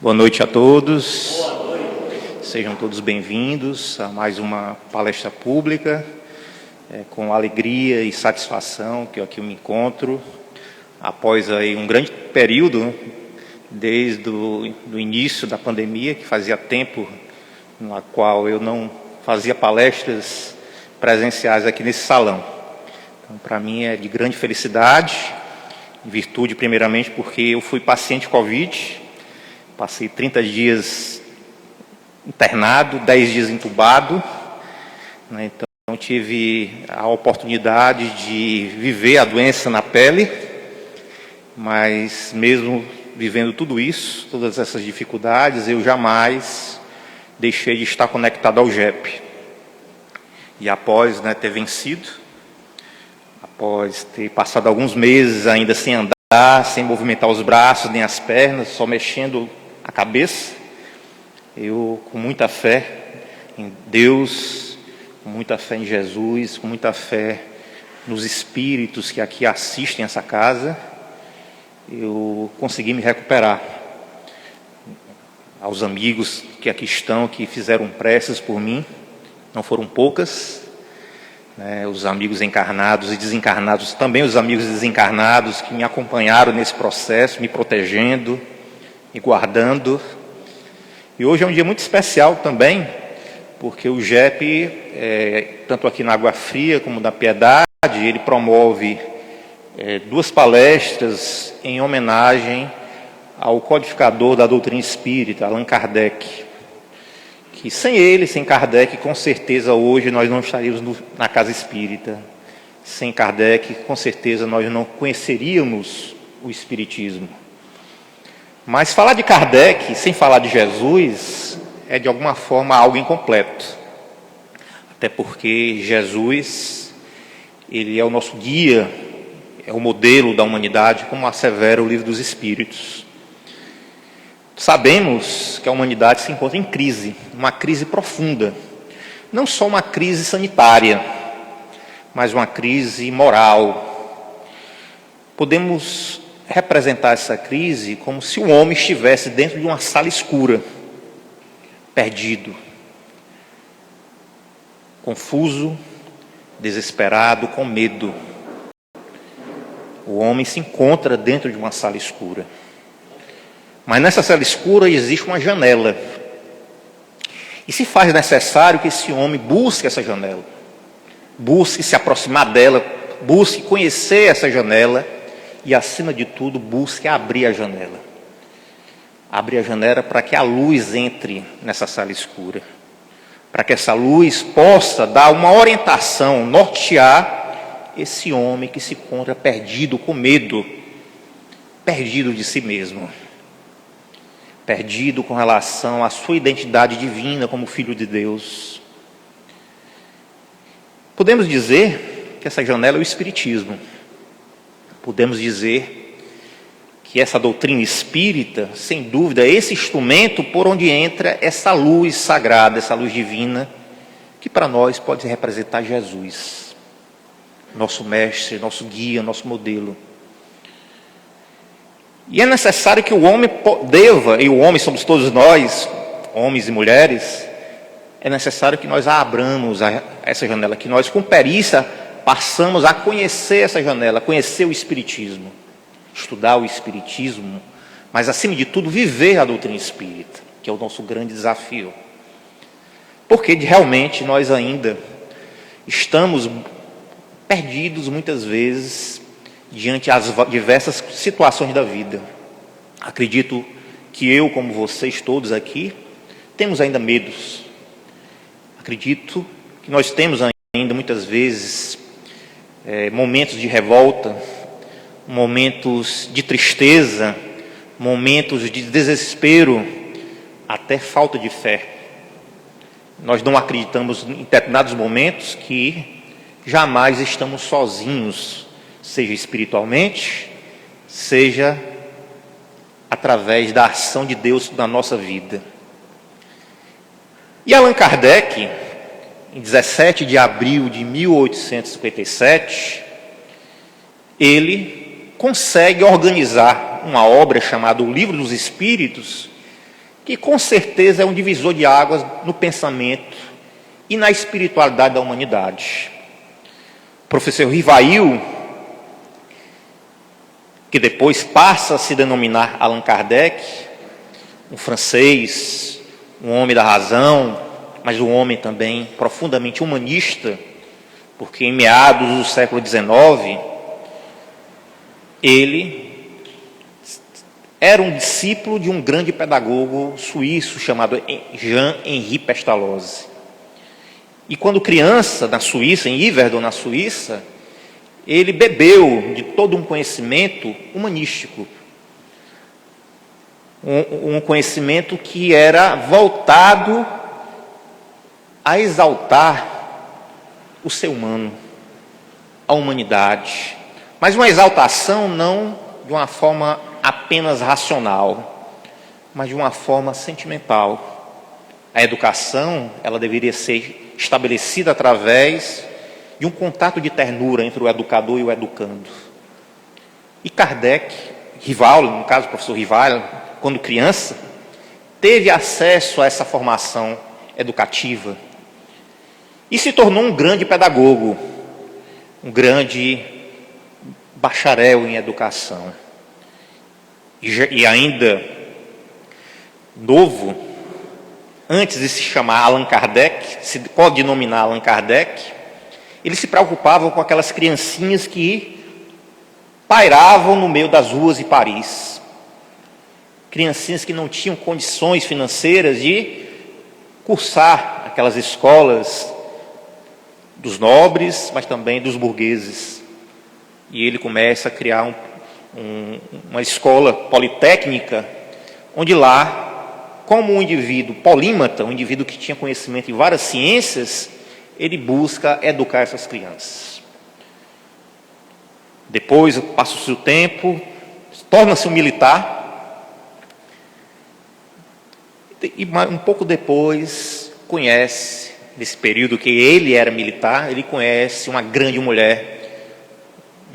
Boa noite a todos. Boa noite. Sejam todos bem-vindos a mais uma palestra pública. Com alegria e satisfação que eu aqui me encontro, após aí um grande período, desde o início da pandemia, que fazia tempo na qual eu não fazia palestras presenciais aqui nesse salão. Então, para mim é de grande felicidade, em virtude, primeiramente, porque eu fui paciente Covid, passei 30 dias internado, 10 dias entubado, né? Então tive a oportunidade de viver a doença na pele, mas mesmo vivendo tudo isso, todas essas dificuldades, eu jamais deixei de estar conectado ao JEP. E após ter vencido, após ter passado alguns meses ainda sem andar, sem movimentar os braços nem as pernas, só mexendo a cabeça, eu, com muita fé em Deus, com muita fé em Jesus, com muita fé nos espíritos que aqui assistem essa casa, eu consegui me recuperar. Aos amigos que aqui estão, que fizeram preces por mim, não foram poucas, né? Os amigos encarnados e desencarnados, também os amigos desencarnados que me acompanharam nesse processo, me protegendo, me guardando. E hoje é um dia muito especial também, porque o JEP, tanto aqui na Água Fria como na Piedade, ele promove duas palestras em homenagem ao codificador da doutrina espírita, Allan Kardec. Que sem ele, sem Kardec, com certeza hoje nós não estaríamos na casa espírita. Sem Kardec, com certeza nós não conheceríamos o espiritismo. Mas falar de Kardec, sem falar de Jesus, é de alguma forma algo incompleto. Até porque Jesus, ele é o nosso guia, é o modelo da humanidade, como assevera o Livro dos Espíritos. Sabemos que a humanidade se encontra em crise, uma crise profunda. Não só uma crise sanitária, mas uma crise moral. Podemos representar essa crise como se o homem estivesse dentro de uma sala escura, perdido, confuso, desesperado, com medo. O homem se encontra dentro de uma sala escura. Mas nessa sala escura existe uma janela. E se faz necessário que esse homem busque essa janela, busque se aproximar dela, busque conhecer essa janela e, acima de tudo, busque abrir a janela. Abrir a janela para que a luz entre nessa sala escura, para que essa luz possa dar uma orientação, nortear esse homem que se encontra perdido, com medo, perdido de si mesmo, perdido com relação à sua identidade divina como Filho de Deus. Podemos dizer que essa janela é o Espiritismo. Podemos dizer que essa doutrina espírita, sem dúvida, é esse instrumento por onde entra essa luz sagrada, essa luz divina, que para nós pode representar Jesus, nosso mestre, nosso guia, nosso modelo. E é necessário que o homem deva, e o homem somos todos nós, homens e mulheres, é necessário que nós abramos essa janela, que nós com perícia passamos a conhecer essa janela, conhecer o Espiritismo, estudar o Espiritismo, mas acima de tudo viver a doutrina espírita, que é o nosso grande desafio. Porque realmente nós ainda estamos perdidos muitas vezes diante das diversas situações da vida. Acredito que eu, como vocês todos aqui, temos ainda medos. Acredito que nós temos ainda muitas vezes momentos de revolta, momentos de tristeza, momentos de desespero, até falta de fé. Nós não acreditamos em determinados momentos que jamais estamos sozinhos, seja espiritualmente, seja através da ação de Deus na nossa vida. E Allan Kardec, em 17 de abril de 1857, ele consegue organizar uma obra chamada O Livro dos Espíritos, que com certeza é um divisor de águas no pensamento e na espiritualidade da humanidade. O professor Rivail, que depois passa a se denominar Allan Kardec, um francês, um homem da razão, mas um homem também profundamente humanista, porque em meados do século XIX, ele era um discípulo de um grande pedagogo suíço chamado Jean-Henri Pestalozzi. E quando criança, na Suíça, em Yverdon, na Suíça, ele bebeu de todo um conhecimento humanístico. Um conhecimento que era voltado a exaltar o ser humano, a humanidade. Mas uma exaltação não de uma forma apenas racional, mas de uma forma sentimental. A educação, ela deveria ser estabelecida através de um contato de ternura entre o educador e o educando. E Kardec, Rivail, no caso o professor Rivail, quando criança, teve acesso a essa formação educativa e se tornou um grande pedagogo, um grande bacharel em educação. E ainda novo, antes de se chamar Allan Kardec, se pode denominar Allan Kardec, ele se preocupava com aquelas criancinhas que pairavam no meio das ruas de Paris. Criancinhas que não tinham condições financeiras de cursar aquelas escolas dos nobres, mas também dos burgueses. E ele começa a criar uma escola politécnica, onde lá, como um indivíduo polímata, um indivíduo que tinha conhecimento em várias ciências, ele busca educar essas crianças. Depois, passa-se o tempo, torna-se um militar, e um pouco depois conhece, nesse período que ele era militar, ele conhece uma grande mulher,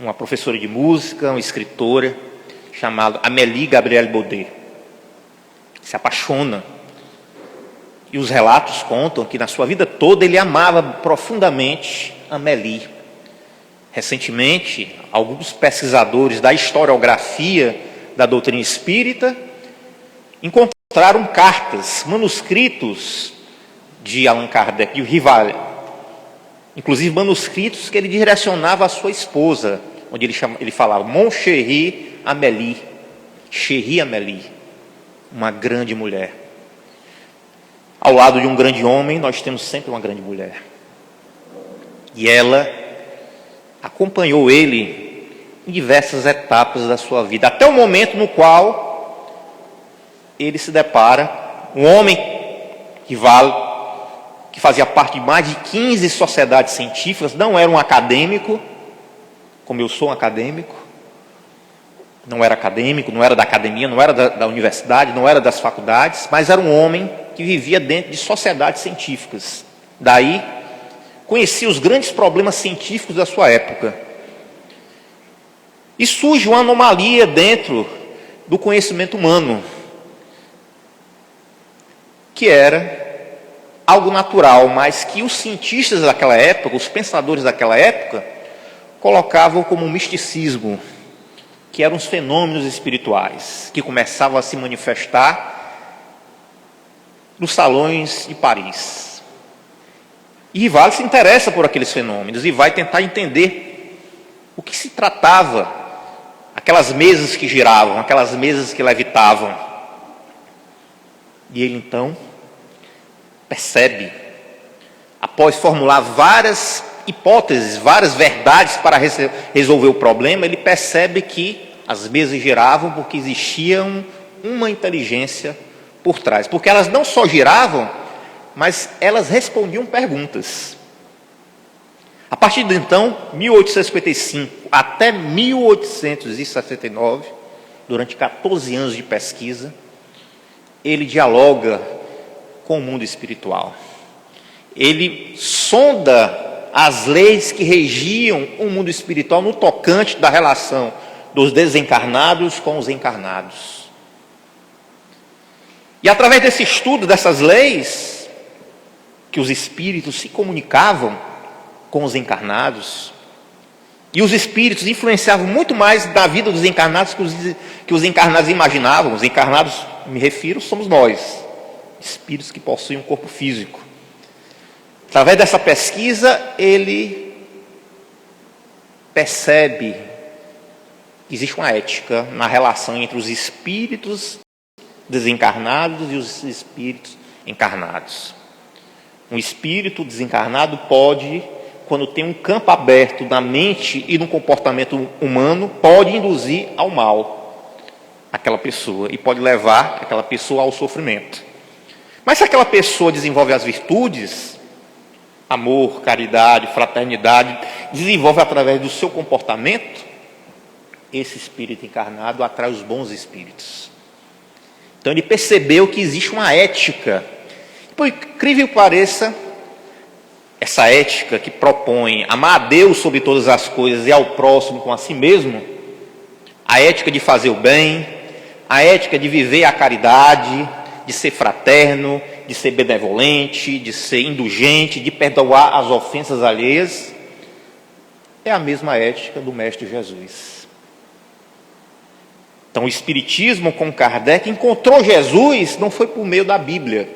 uma professora de música, uma escritora, chamada Amélie Gabrielle Baudet. Se apaixona. E os relatos contam que na sua vida toda ele amava profundamente Amélie. Recentemente, alguns pesquisadores da historiografia da doutrina espírita encontraram cartas, manuscritos de Allan Kardec, de Rivail, inclusive manuscritos que ele direcionava à sua esposa, onde ele falava, Mon chéri Amélie, chéri Amélie, uma grande mulher. Ao lado de um grande homem, nós temos sempre uma grande mulher. E ela acompanhou ele em diversas etapas da sua vida, até o momento no qual ele se depara, um homem que fazia parte de mais de 15 sociedades científicas, não era um acadêmico, como eu sou um acadêmico, não era acadêmico, não era da academia, não era da universidade, não era das faculdades, mas era um homem que vivia dentro de sociedades científicas. Daí, conhecia os grandes problemas científicos da sua época. E surge uma anomalia dentro do conhecimento humano, que era algo natural, mas que os cientistas daquela época, os pensadores daquela época, colocavam como misticismo, que eram os fenômenos espirituais, que começavam a se manifestar nos salões de Paris. E Rivail se interessa por aqueles fenômenos e vai tentar entender o que se tratava, aquelas mesas que giravam, aquelas mesas que levitavam. E ele então percebe, após formular várias hipóteses, várias verdades para resolver o problema, ele percebe que as mesas giravam porque existia uma inteligência por trás. Porque elas não só giravam, mas elas respondiam perguntas. A partir de então, 1855 até 1869, durante 14 anos de pesquisa, ele dialoga com o mundo espiritual. Ele sonda as leis que regiam o mundo espiritual no tocante da relação dos desencarnados com os encarnados. E através desse estudo, dessas leis, que os espíritos se comunicavam com os encarnados, e os espíritos influenciavam muito mais da vida dos encarnados que os encarnados imaginavam. Os encarnados, me refiro, somos nós, espíritos que possuem um corpo físico. Através dessa pesquisa, ele percebe que existe uma ética na relação entre os espíritos desencarnados e os espíritos encarnados. Um espírito desencarnado pode, quando tem um campo aberto na mente e no comportamento humano, pode induzir ao mal aquela pessoa e pode levar aquela pessoa ao sofrimento. Mas se aquela pessoa desenvolve as virtudes, amor, caridade, fraternidade, desenvolve através do seu comportamento, esse espírito encarnado atrai os bons espíritos. Então ele percebeu que existe uma ética. Por incrível que pareça, essa ética que propõe amar a Deus sobre todas as coisas e ao próximo com a si mesmo, a ética de fazer o bem, a ética de viver a caridade, de ser fraterno, de ser benevolente, de ser indulgente, de perdoar as ofensas alheias, é a mesma ética do Mestre Jesus. Então o Espiritismo com Kardec encontrou Jesus, não foi por meio da Bíblia.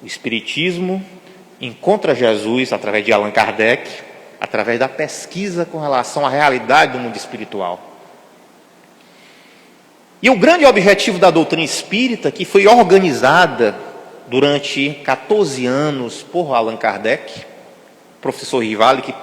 O Espiritismo encontra Jesus através de Allan Kardec, através da pesquisa com relação à realidade do mundo espiritual. E o grande objetivo da doutrina espírita, que foi organizada durante 14 anos por Allan Kardec, professor Rivali, que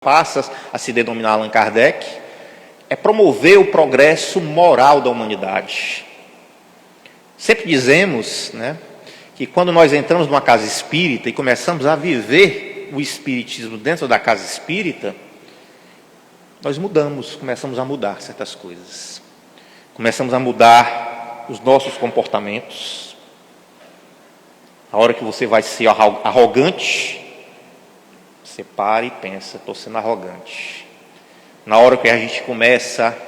passa a se denominar Allan Kardec, é promover o progresso moral da humanidade. Sempre dizemos, que quando nós entramos numa casa espírita e começamos a viver o espiritismo dentro da casa espírita, nós mudamos, começamos a mudar certas coisas. Começamos a mudar os nossos comportamentos. A hora que você vai ser arrogante, você para e pensa, estou sendo arrogante. Na hora que a gente começa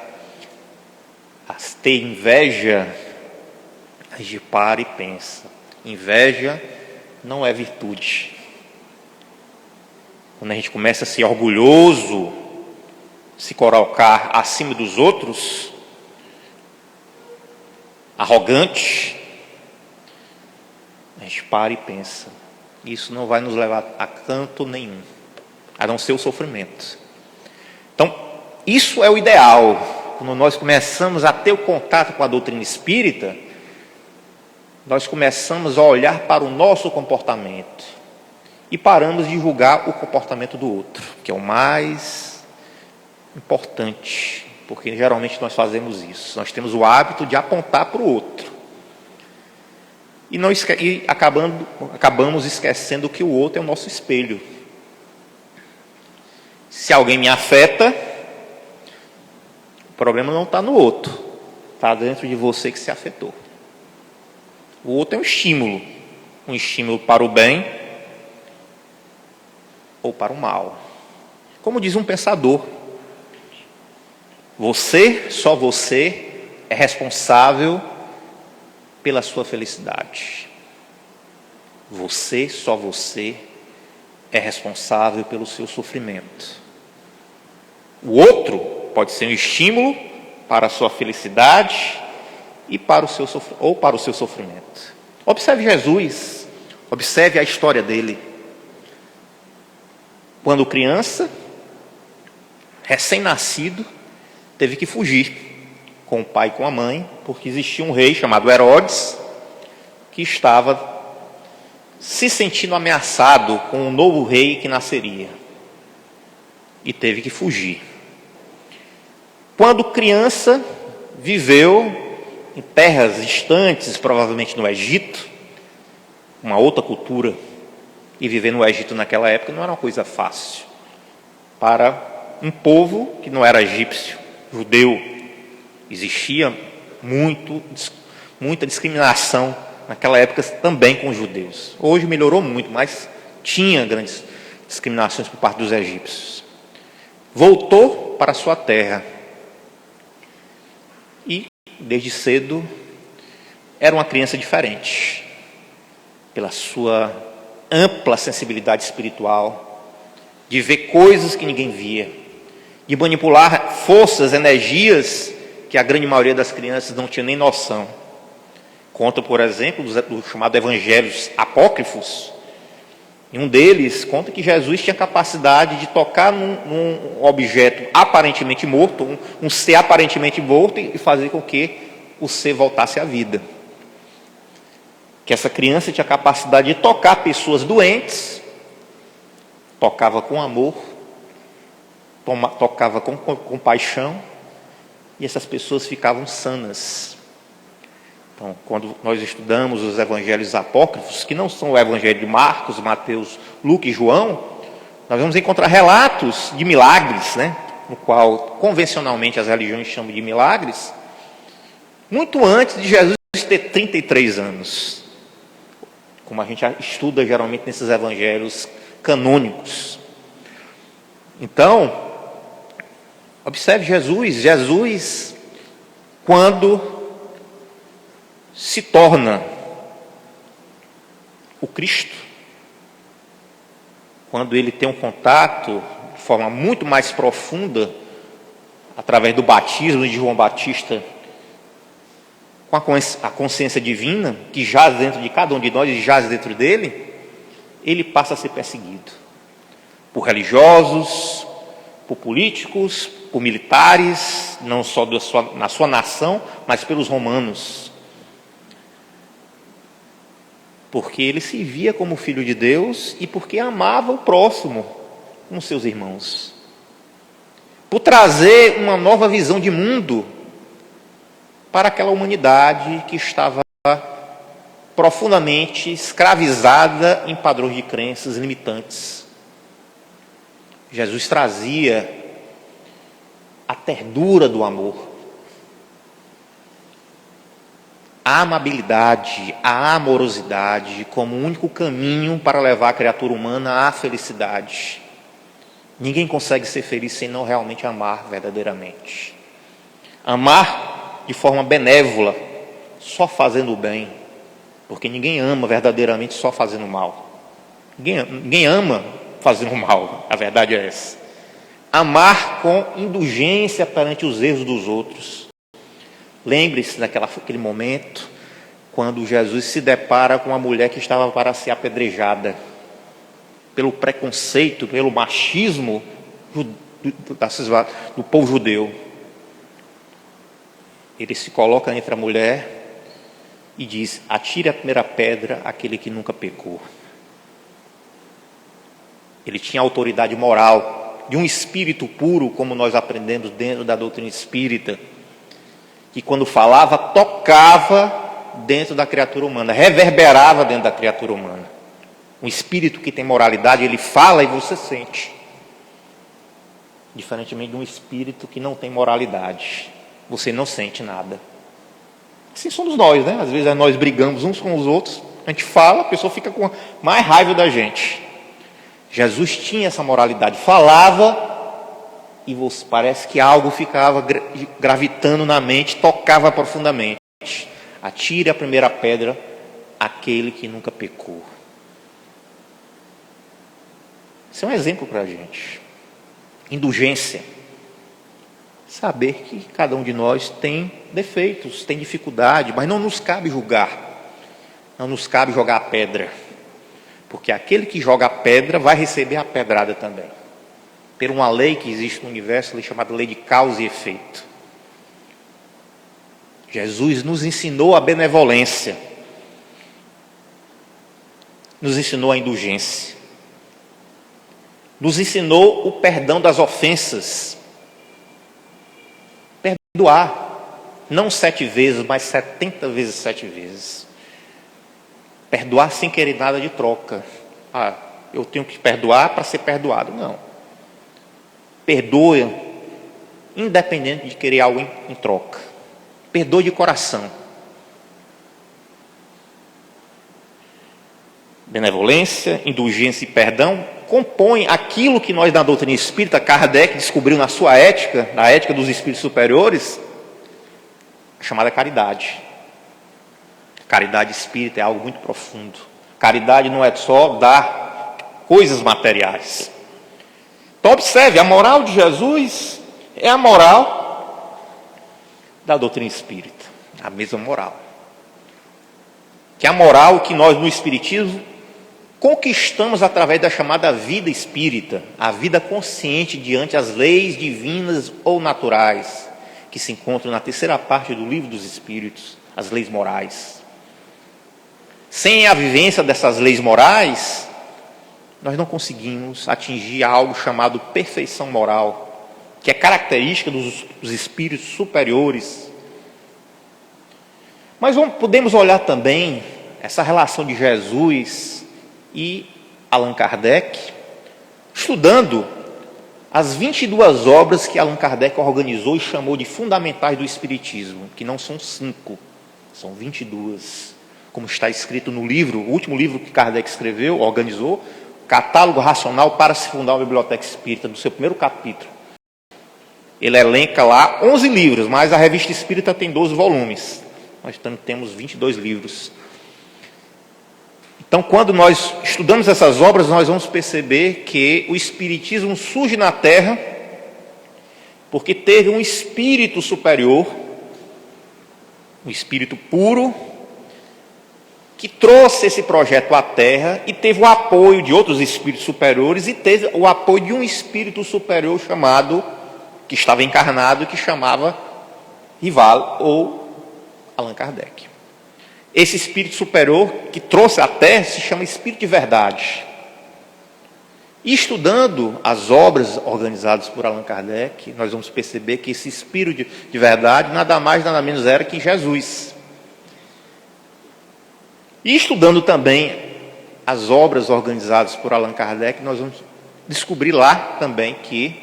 a ter inveja, a gente para e pensa, inveja não é virtude. Quando a gente começa a ser orgulhoso, se colocar acima dos outros, arrogante, a gente para e pensa, isso não vai nos levar a canto nenhum, a não ser o sofrimento. Então, isso é o ideal. Quando nós começamos a ter o contato com a doutrina espírita, nós começamos a olhar para o nosso comportamento e paramos de julgar o comportamento do outro, que é o mais importante, porque geralmente nós fazemos isso. Nós temos o hábito de apontar para o outro e acabamos esquecendo que o outro é o nosso espelho. Se alguém me afeta, o problema não está no outro, está dentro de você que se afetou. O outro é um estímulo para o bem ou para o mal. Como diz um pensador, só você é responsável pela sua felicidade. Só você é responsável pelo seu sofrimento. O outro pode ser um estímulo para a sua felicidade e para o seu sofrimento. Observe Jesus, observe a história dele. Quando criança, recém-nascido, teve que fugir com o pai e com a mãe, porque existia um rei chamado Herodes, que estava se sentindo ameaçado com um novo rei que nasceria. E teve que fugir. Quando criança, viveu em terras distantes, provavelmente no Egito, uma outra cultura. E viver no Egito naquela época não era uma coisa fácil. Para um povo que não era egípcio, judeu, existia muita discriminação naquela época também com os judeus. Hoje melhorou muito, mas tinha grandes discriminações por parte dos egípcios. Voltou para a sua terra e, desde cedo, era uma criança diferente, pela sua ampla sensibilidade espiritual, de ver coisas que ninguém via, de manipular forças, energias que a grande maioria das crianças não tinha nem noção. Conta, por exemplo, do chamado Evangelhos Apócrifos. Em um deles, conta que Jesus tinha capacidade de tocar num objeto aparentemente morto, um ser aparentemente morto, e fazer com que o ser voltasse à vida. Que essa criança tinha capacidade de tocar pessoas doentes, tocava com amor, tocava com compaixão, e essas pessoas ficavam sanas. Então, quando nós estudamos os evangelhos apócrifos, que não são o evangelho de Marcos, Mateus, Lucas e João, nós vamos encontrar relatos de milagres, né? No qual convencionalmente as religiões chamam de milagres, muito antes de Jesus ter 33 anos, como a gente estuda geralmente nesses evangelhos canônicos. Então, observe Jesus, quando se torna o Cristo, quando ele tem um contato de forma muito mais profunda, através do batismo de João Batista, com a consciência divina, que jaz dentro de cada um de nós e jaz dentro dele, ele passa a ser perseguido por religiosos, por políticos, por militares, não só na sua nação, mas pelos romanos. Porque ele se via como filho de Deus e porque amava o próximo, como seus irmãos. Por trazer uma nova visão de mundo para aquela humanidade que estava profundamente escravizada em padrões de crenças limitantes. Jesus trazia a ternura do amor, a amabilidade, a amorosidade como o único caminho para levar a criatura humana à felicidade. Ninguém consegue ser feliz sem não realmente amar verdadeiramente. Amar de forma benévola, só fazendo o bem, porque ninguém ama verdadeiramente só fazendo mal. Ninguém ama fazendo mal, a verdade é essa. Amar com indulgência perante os erros dos outros. Lembre-se daquele momento, quando Jesus se depara com uma mulher que estava para ser apedrejada, pelo preconceito, pelo machismo do povo judeu. Ele se coloca entre a mulher e diz: atire a primeira pedra aquele que nunca pecou. Ele tinha autoridade moral, de um espírito puro, como nós aprendemos dentro da doutrina espírita, que quando falava, tocava dentro da criatura humana, reverberava dentro da criatura humana. Um espírito que tem moralidade, ele fala e você sente. Diferentemente de um espírito que não tem moralidade, você não sente nada. Assim somos nós, né? Às vezes nós brigamos uns com os outros, a gente fala, a pessoa fica com mais raiva da gente. Jesus tinha essa moralidade, falava e parece que algo ficava gravitando na mente, tocava profundamente. Atire a primeira pedra aquele que nunca pecou. Isso é um exemplo para a gente. Indulgência. Saber que cada um de nós tem defeitos, tem dificuldade, mas não nos cabe julgar. Não nos cabe jogar a pedra. Porque aquele que joga a pedra vai receber a pedrada também. Por uma lei que existe no universo, chamada lei de causa e efeito. Jesus nos ensinou a benevolência. Nos ensinou a indulgência. Nos ensinou o perdão das ofensas. Perdoar. Não 7 vezes, mas 70 vezes 7 vezes. Perdoar sem querer nada de troca. eu tenho que perdoar para ser perdoado. Não. Perdoa, independente de querer algo em troca. Perdoa de coração. Benevolência, indulgência e perdão compõem aquilo que nós, na doutrina espírita, Kardec descobriu na sua ética, na ética dos espíritos superiores, a chamada caridade. Caridade espírita é algo muito profundo. Caridade não é só dar coisas materiais. Então observe, a moral de Jesus é a moral da doutrina espírita, a mesma moral. Que é a moral que nós no espiritismo conquistamos através da chamada vida espírita, a vida consciente diante das leis divinas ou naturais, que se encontram na terceira parte do Livro dos Espíritos, as leis morais. Sem a vivência dessas leis morais, nós não conseguimos atingir algo chamado perfeição moral, que é característica dos espíritos superiores. Mas podemos olhar também essa relação de Jesus e Allan Kardec, estudando as 22 obras que Allan Kardec organizou e chamou de fundamentais do Espiritismo, que não são 5, são 22, como está escrito no livro, o último livro que Kardec escreveu, organizou, Catálogo Racional para se fundar uma Biblioteca Espírita, no seu primeiro capítulo. Ele elenca lá 11 livros, mas a Revista Espírita tem 12 volumes. Nós temos 22 livros. Então, quando nós estudamos essas obras, nós vamos perceber que o Espiritismo surge na Terra porque teve um espírito superior, um espírito puro, que trouxe esse projeto à Terra e teve o apoio de outros espíritos superiores e teve o apoio de um espírito superior chamado, que estava encarnado, que chamava Rival ou Allan Kardec. Esse espírito superior que trouxe à Terra se chama Espírito de Verdade. E estudando as obras organizadas por Allan Kardec, nós vamos perceber que esse Espírito de Verdade nada mais, nada menos era que Jesus. E estudando também as obras organizadas por Allan Kardec, nós vamos descobrir lá também que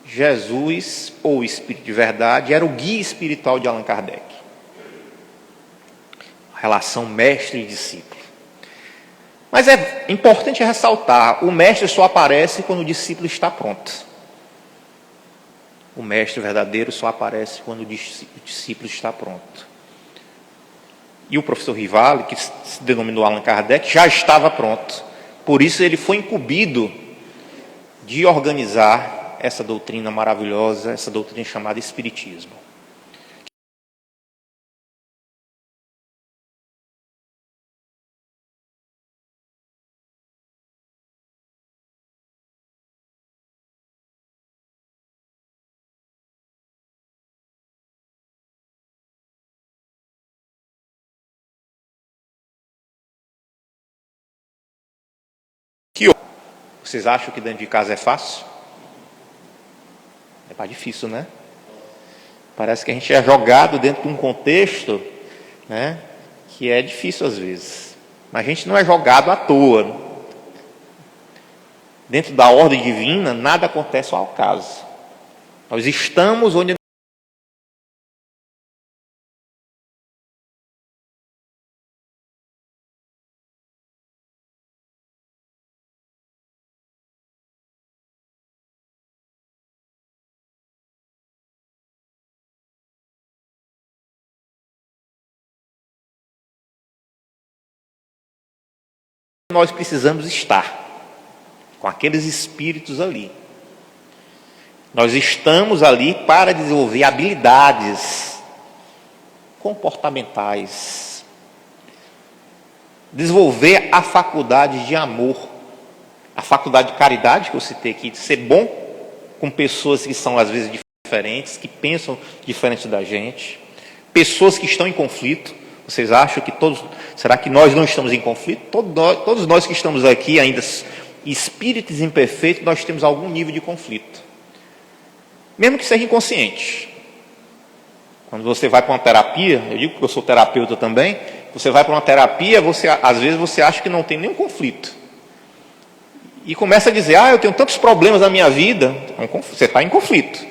Jesus, ou Espírito de Verdade, era o guia espiritual de Allan Kardec. Relação mestre e discípulo. Mas é importante ressaltar, o mestre só aparece quando o discípulo está pronto. O mestre verdadeiro só aparece quando o discípulo está pronto. E o professor Rival, que se denominou Allan Kardec, já estava pronto. Por isso ele foi incumbido de organizar essa doutrina maravilhosa, essa doutrina chamada Espiritismo. Vocês acham que dentro de casa é fácil? É mais difícil, né? Parece que a gente é jogado dentro de um contexto, né, que é difícil às vezes. Mas a gente não é jogado à toa. Dentro da ordem divina, nada acontece ao acaso. Nós estamos onde nós precisamos estar, com aqueles espíritos ali. Nós estamos ali para desenvolver habilidades comportamentais, desenvolver a faculdade de amor, a faculdade de caridade que eu citei aqui, de ser bom com pessoas que são às vezes diferentes, que pensam diferente da gente, pessoas que estão em conflito. Vocês acham que será que nós não estamos em conflito? Todos nós que estamos aqui, ainda espíritos imperfeitos, nós temos algum nível de conflito. Mesmo que seja inconsciente. Quando você vai para uma terapia, eu digo que eu sou terapeuta também, Você vai para uma terapia, às vezes você acha que não tem nenhum conflito. E começa a dizer, eu tenho tantos problemas na minha vida. Você está em conflito.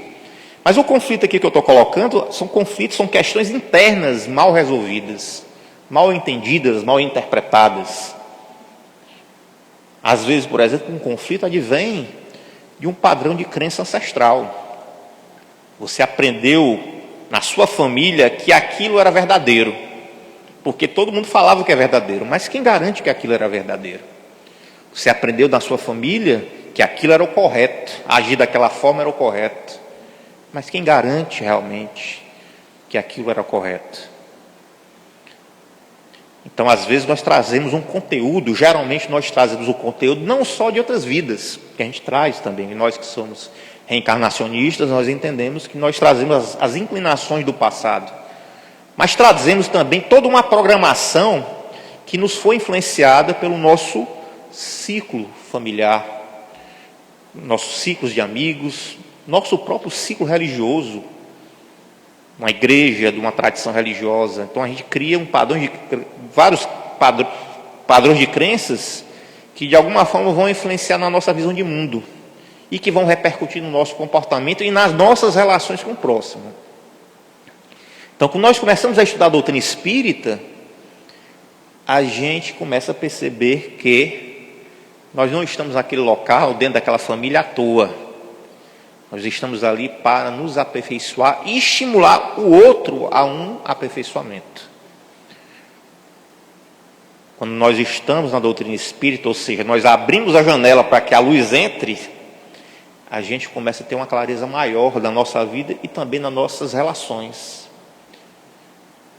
Mas o conflito aqui que eu estou colocando são conflitos, são questões internas mal resolvidas, mal entendidas, mal interpretadas. Às vezes, por exemplo, um conflito advém de um padrão de crença ancestral. Você aprendeu na sua família que aquilo era verdadeiro, porque todo mundo falava que é verdadeiro, mas quem garante que aquilo era verdadeiro? Você aprendeu na sua família que aquilo era o correto, agir daquela forma era o correto, mas quem garante realmente que aquilo era correto? Então, às vezes, nós trazemos um conteúdo, geralmente nós trazemos o conteúdo não só de outras vidas, que a gente traz também, e nós que somos reencarnacionistas, nós entendemos que nós trazemos as inclinações do passado, mas trazemos também toda uma programação que nos foi influenciada pelo nosso ciclo familiar, nossos ciclos de amigos, nosso próprio ciclo religioso, uma igreja, de uma tradição religiosa. Então a gente cria vários padrões de crenças que de alguma forma vão influenciar na nossa visão de mundo e que vão repercutir no nosso comportamento e nas nossas relações com o próximo. Então, quando nós começamos a estudar a doutrina espírita, a gente começa a perceber que nós não estamos naquele local, dentro daquela família à toa. Nós estamos ali para nos aperfeiçoar e estimular o outro a um aperfeiçoamento. Quando nós estamos na doutrina espírita, ou seja, nós abrimos a janela para que a luz entre, a gente começa a ter uma clareza maior da nossa vida e também nas nossas relações.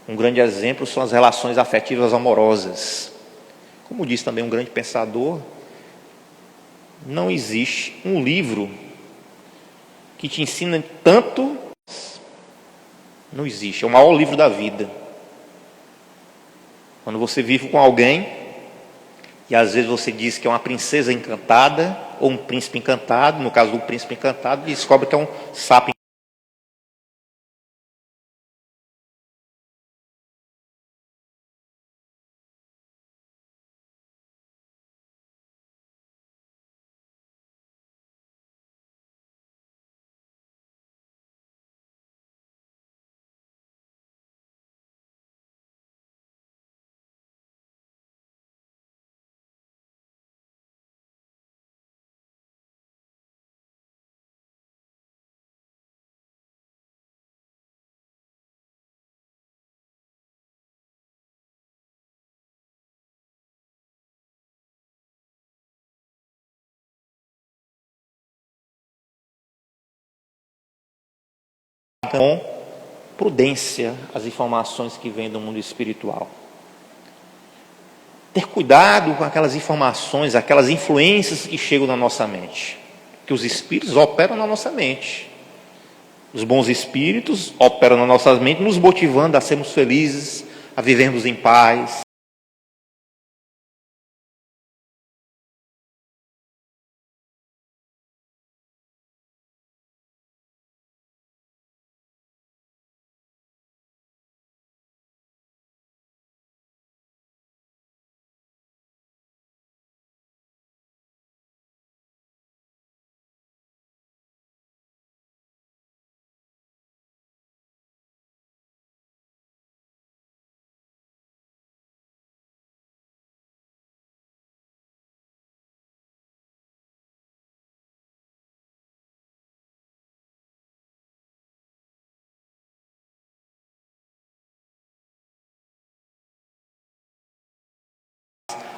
Um grande exemplo são as relações afetivas amorosas. Como diz também um grande pensador, não existe um livro que te ensina tanto, não existe, é o maior livro da vida. Quando você vive com alguém, e às vezes você diz que é uma princesa encantada, ou um príncipe encantado, no caso do príncipe encantado, e descobre que é um sapo. Com prudência as informações que vêm do mundo espiritual. Ter cuidado com aquelas informações, aquelas influências que chegam na nossa mente. Que os espíritos operam na nossa mente. Os bons espíritos operam na nossa mente, nos motivando a sermos felizes, a vivermos em paz.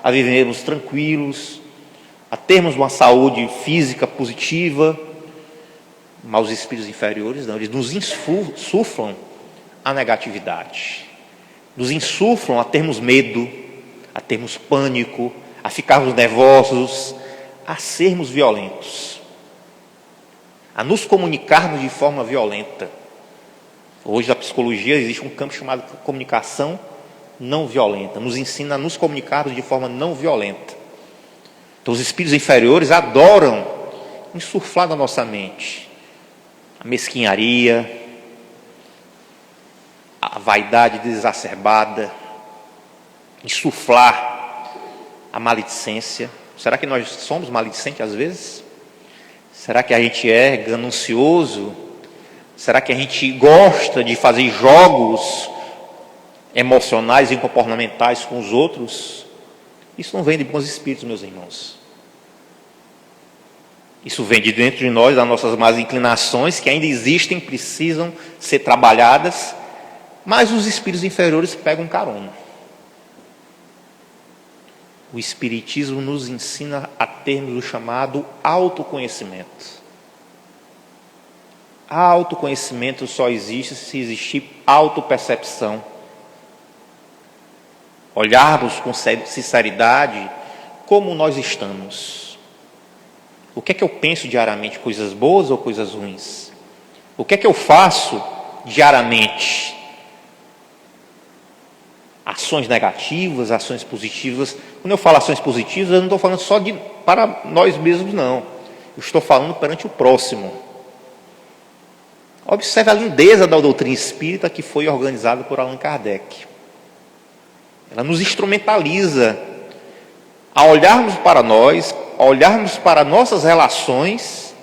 A vivermos tranquilos, a termos uma saúde física positiva. Mas os espíritos inferiores não, eles nos insuflam a negatividade, nos insuflam a termos medo, a termos pânico, a ficarmos nervosos, a sermos violentos, a nos comunicarmos de forma violenta. Hoje na psicologia existe um campo chamado comunicação não violenta, nos ensina a nos comunicarmos de forma não violenta. Então os espíritos inferiores adoram insuflar na nossa mente a mesquinharia, a vaidade exacerbada, insuflar a maledicência. Será que nós somos maledicentes às vezes? Será que a gente é ganancioso? Será que a gente gosta de fazer jogos emocionais e comportamentais com os outros? Isso não vem de bons espíritos, meus irmãos. Isso vem de dentro de nós, das nossas más inclinações, que ainda existem, precisam ser trabalhadas, mas os espíritos inferiores pegam carona. O Espiritismo nos ensina a termos o chamado autoconhecimento. Autoconhecimento só existe se existir autopercepção. Olharmos com sinceridade como nós estamos. O que é que eu penso diariamente? Coisas boas ou coisas ruins? O que é que eu faço diariamente? Ações negativas, ações positivas. Quando eu falo ações positivas, eu não estou falando só para nós mesmos, não. Eu estou falando perante o próximo. Observe a lindeza da doutrina espírita que foi organizada por Allan Kardec. Ela nos instrumentaliza a olharmos para nós, a olharmos para nossas relações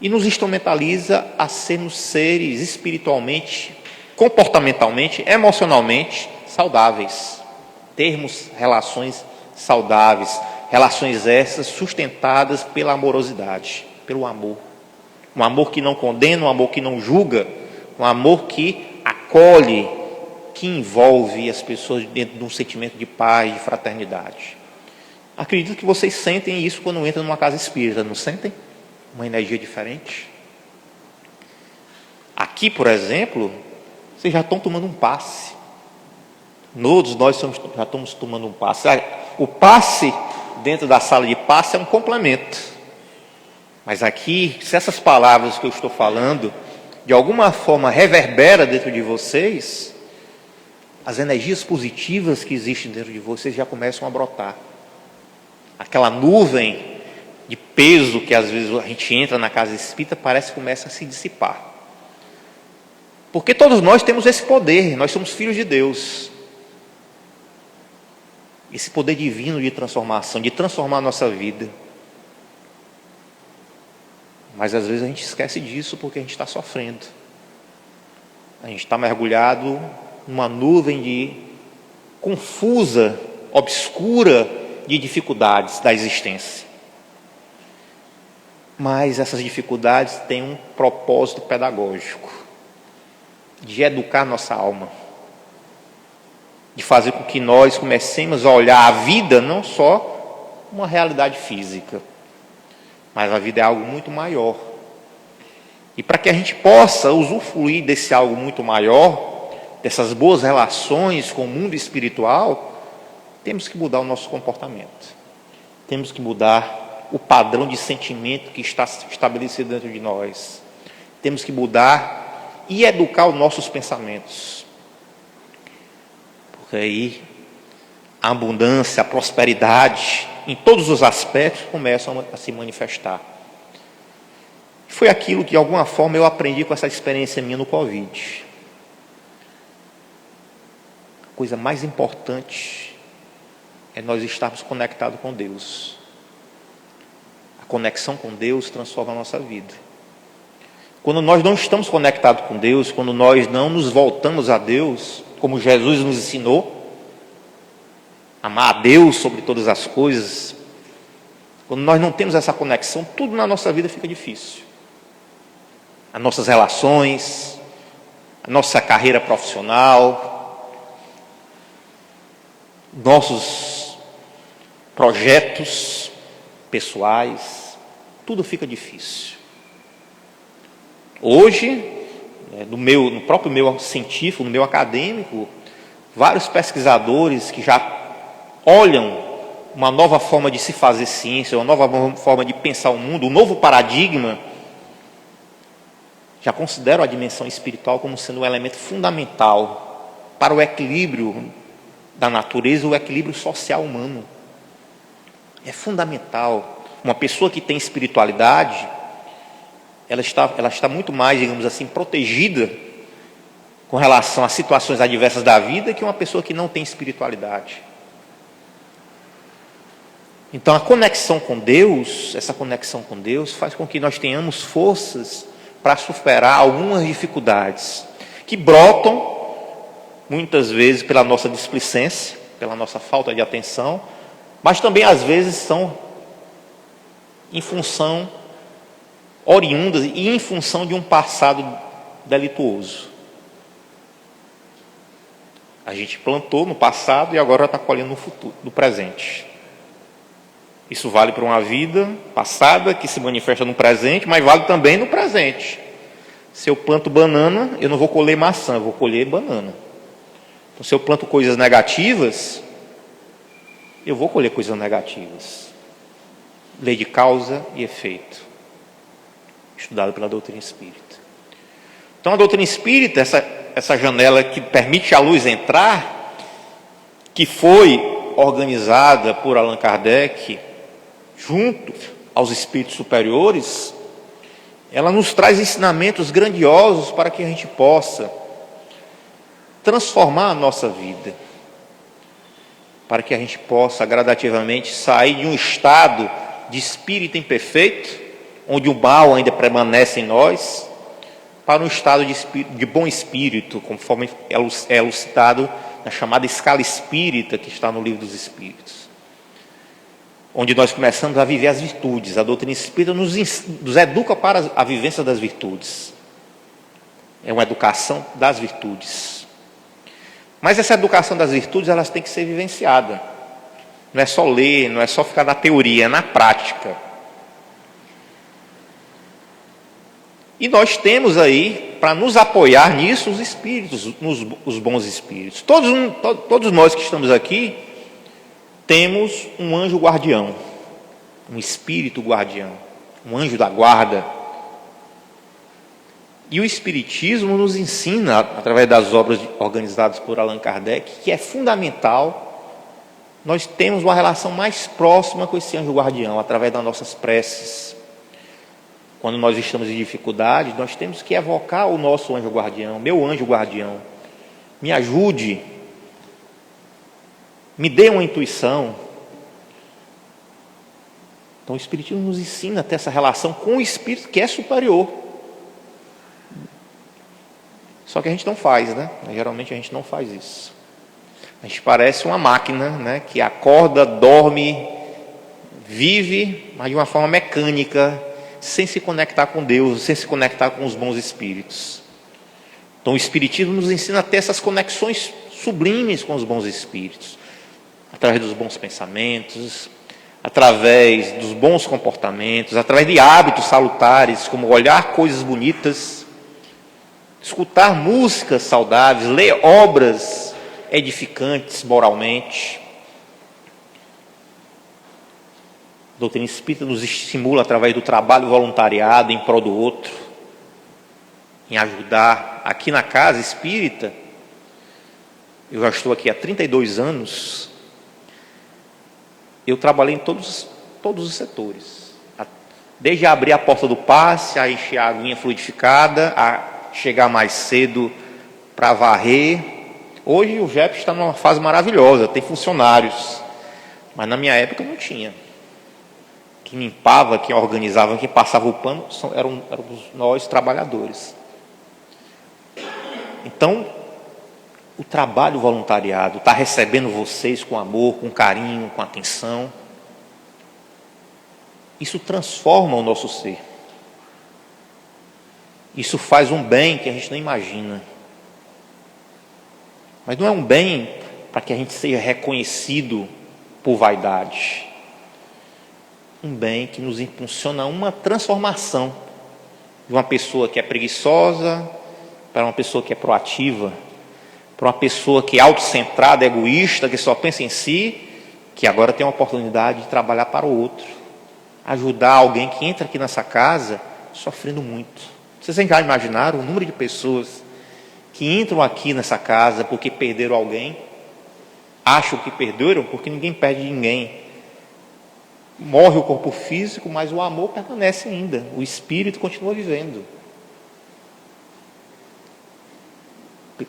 e nos instrumentaliza a sermos seres espiritualmente, comportamentalmente, emocionalmente saudáveis. Termos relações saudáveis, relações essas sustentadas pela amorosidade, pelo amor. Um amor que não condena, um amor que não julga, um amor que acolhe, que envolve as pessoas dentro de um sentimento de paz, de fraternidade. Acredito que vocês sentem isso quando entram numa casa espírita, não sentem? Uma energia diferente. Aqui, por exemplo, vocês já estão tomando um passe. Todos nós já estamos tomando um passe. O passe dentro da sala de passe é um complemento. Mas aqui, se essas palavras que eu estou falando, de alguma forma reverbera dentro de vocês, as energias positivas que existem dentro de vocês já começam a brotar. Aquela nuvem de peso que às vezes a gente entra na casa espírita parece que começa a se dissipar. Porque todos nós temos esse poder, nós somos filhos de Deus. Esse poder divino de transformação, de transformar a nossa vida. Mas às vezes a gente esquece disso porque a gente está sofrendo. A gente está mergulhado numa nuvem de confusa, obscura de dificuldades da existência. Mas essas dificuldades têm um propósito pedagógico, de educar nossa alma, de fazer com que nós comecemos a olhar a vida não só uma realidade física, mas a vida é algo muito maior. E para que a gente possa usufruir desse algo muito maior, dessas boas relações com o mundo espiritual, temos que mudar o nosso comportamento. Temos que mudar o padrão de sentimento que está estabelecido dentro de nós. Temos que mudar e educar os nossos pensamentos. Porque aí a abundância, a prosperidade, em todos os aspectos, começam a se manifestar. Foi aquilo que de alguma forma eu aprendi com essa experiência minha no Covid. A coisa mais importante é nós estarmos conectados com Deus. A conexão com Deus transforma a nossa vida. Quando nós não estamos conectados com Deus, quando nós não nos voltamos a Deus, como Jesus nos ensinou, amar a Deus sobre todas as coisas, quando nós não temos essa conexão, tudo na nossa vida fica difícil. As nossas relações, a nossa carreira profissional, nossos projetos pessoais, tudo fica difícil. Hoje, no próprio meio científico, no meio acadêmico, vários pesquisadores que já olham uma nova forma de se fazer ciência, uma nova forma de pensar o mundo, um novo paradigma, já consideram a dimensão espiritual como sendo um elemento fundamental para o equilíbrio da natureza, o equilíbrio social humano. É fundamental. Uma pessoa que tem espiritualidade, ela está muito mais, digamos assim, protegida com relação às situações adversas da vida que uma pessoa que não tem espiritualidade. Então a conexão com Deus, essa conexão com Deus faz com que nós tenhamos forças para superar algumas dificuldades que brotam muitas vezes pela nossa displicência, pela nossa falta de atenção, mas também às vezes são em função oriundas e em função de um passado delituoso. A gente plantou no passado e agora está colhendo no futuro, no presente. Isso vale para uma vida passada que se manifesta no presente, mas vale também no presente. Se eu planto banana, eu não vou colher maçã, eu vou colher banana. Então, se eu planto coisas negativas, eu vou colher coisas negativas. Lei de causa e efeito, estudado pela doutrina espírita. Então, a doutrina espírita, essa janela que permite a luz entrar, que foi organizada por Allan Kardec, junto aos espíritos superiores, ela nos traz ensinamentos grandiosos para que a gente possa transformar a nossa vida, para que a gente possa gradativamente sair de um estado de espírito imperfeito, onde o mal ainda permanece em nós, para um estado de bom espírito, conforme é elucidado na chamada escala espírita que está no Livro dos Espíritos, onde nós começamos a viver as virtudes. A doutrina espírita nos educa para a vivência das virtudes. É uma educação das virtudes. Mas essa educação das virtudes, elas têm que ser vivenciada. Não é só ler, não é só ficar na teoria, é na prática. E nós temos aí, para nos apoiar nisso, os espíritos, os bons espíritos. Todos nós que estamos aqui, temos um anjo guardião, um espírito guardião, um anjo da guarda. E o Espiritismo nos ensina, através das obras organizadas por Allan Kardec, que é fundamental nós termos uma relação mais próxima com esse anjo guardião, através das nossas preces. Quando nós estamos em dificuldade, nós temos que evocar o nosso anjo guardião, meu anjo guardião, me ajude, me dê uma intuição. Então o Espiritismo nos ensina a ter essa relação com o Espírito que é superior. Só que a gente não faz, né? Geralmente a gente não faz isso. A gente parece uma máquina, né? Que acorda, dorme, vive, mas de uma forma mecânica, sem se conectar com Deus, sem se conectar com os bons espíritos. Então o Espiritismo nos ensina a ter essas conexões sublimes com os bons espíritos, através dos bons pensamentos, através dos bons comportamentos, através de hábitos salutares, como olhar coisas bonitas, escutar músicas saudáveis, ler obras edificantes moralmente. A doutrina espírita nos estimula através do trabalho voluntariado em prol do outro, em ajudar. Aqui na casa espírita, eu já estou aqui há 32 anos, eu trabalhei em todos os setores, desde abrir a porta do passe, a encher a aguinha fluidificada, a chegar mais cedo para varrer. Hoje o JEP está numa fase maravilhosa, tem funcionários, mas na minha época não tinha. Quem limpava, quem organizava, quem passava o pano eram nós trabalhadores. Então, o trabalho voluntariado, está recebendo vocês com amor, com carinho, com atenção, isso transforma o nosso ser. Isso faz um bem que a gente não imagina. Mas não é um bem para que a gente seja reconhecido por vaidade. Um bem que nos impulsiona a uma transformação de uma pessoa que é preguiçosa para uma pessoa que é proativa, para uma pessoa que é autocentrada, egoísta, que só pensa em si, que agora tem a oportunidade de trabalhar para o outro, ajudar alguém que entra aqui nessa casa sofrendo muito. Vocês já imaginaram o número de pessoas que entram aqui nessa casa porque perderam alguém, acham que perderam porque ninguém perde ninguém. Morre o corpo físico, mas o amor permanece ainda, o espírito continua vivendo.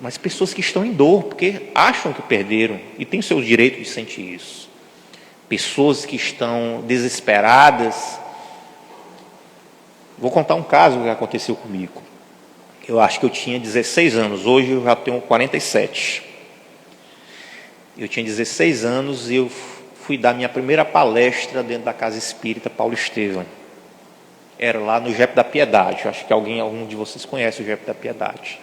mas pessoas que estão em dor, porque acham que perderam e têm o seu direito de sentir isso. Pessoas que estão desesperadas. Vou contar um caso que aconteceu comigo. Eu acho que eu tinha 16 anos, hoje eu já tenho 47. Eu tinha 16 anos e eu fui dar minha primeira palestra dentro da Casa Espírita Paulo Estevam. Era lá no Jepe da Piedade. Eu acho que algum de vocês conhece o Jepe da Piedade.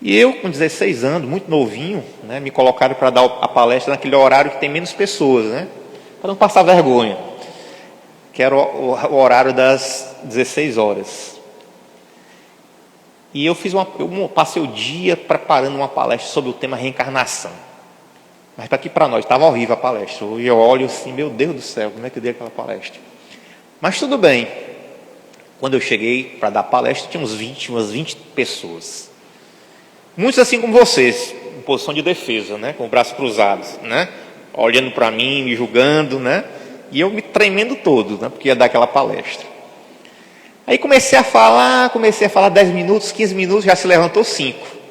E eu, com 16 anos, muito novinho, né, me colocaram para dar a palestra naquele horário que tem menos pessoas, né, para não passar vergonha, que era o horário das 16 horas. E eu passei o dia preparando uma palestra sobre o tema reencarnação. Mas aqui para nós estava horrível a palestra. Hoje eu olho assim, meu Deus do céu, como é que eu dei aquela palestra? Mas tudo bem. Quando eu cheguei para dar a palestra, tinha umas 20 pessoas. Muitos assim como vocês, em posição de defesa, né, com os braços cruzados, né, olhando para mim, me julgando, né, e eu me tremendo todo, né, porque ia dar aquela palestra. Aí comecei a falar 10 minutos, 15 minutos, já se levantou 5.